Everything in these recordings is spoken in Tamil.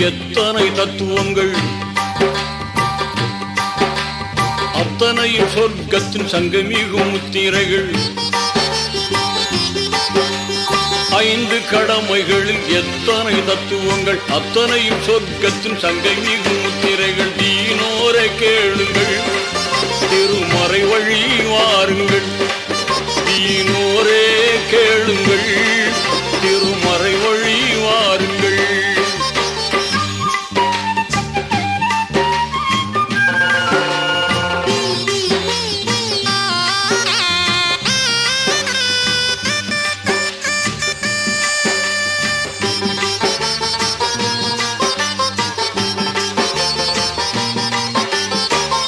எத்தனை தத்துவங்கள், அத்தனையும் சொர்க்கத்தின் சங்கமிகும் முத்திரைகள். 5 கடமைகளில் எத்தனை தத்துவங்கள், அத்தனையும் சொர்க்கத்தின் சங்கமிகும் முத்திரைகள். தீனோரை கேளுங்கள், திருமறை வழி வாருங்கள். தீனோரே கேளுங்கள், திருமறை வழி வாருங்கள்.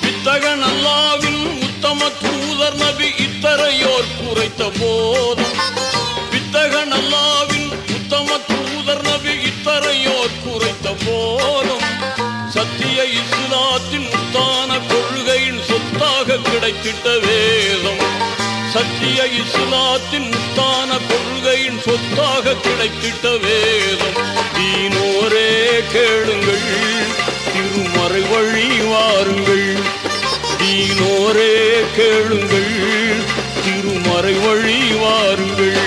வித்தகன் அல்லாவின் உத்தம தூதர் நபி இத்தரையோர் குறைத்த போதும், வித்தகன் அல்லாவின் உத்தம தூதர் நபி இத்தரையோர் குறைத்த போதும், சத்திய இஸ்லாத்தின் முத்தான கொள்கையின் சொத்தாக கிடைத்திட்ட வேதம், சத்திய இஸ்லாத்தின் முத்தான கொள்கையின் சொத்தாக கிடைத்திட்ட வேதம். தீனோரே கேளுங்கள், திருமறை வழி வாருங்கள். தீனோரே கேளுங்கள், திருமறை வழி வாருங்கள்.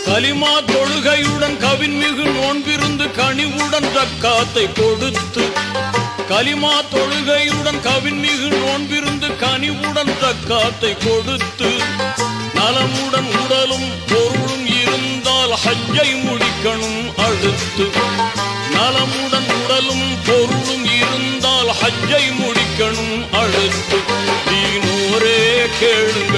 கலிமா தொழுகையுடன் கவின்மிகு நோன்பிருந்து கனிவுடன் ஜக்காத்தை கொடுத்து, கலிமா தொழுகையுடன் கவின்மிகு நோன்பிருந்து கனிவுடன் ஜக்காத்தை கொடுத்து, நலமுடன் உடலும் பொருளும் இருந்தால் ஹஜ்ஜை முடிக்கணும் அடுத்து. நலமுடன் உடலும் பொருளும் இருந்தால் ஹஜ்ஜை முடிக்கணும் அடுத்து. தீனோரே கேளுங்கள்,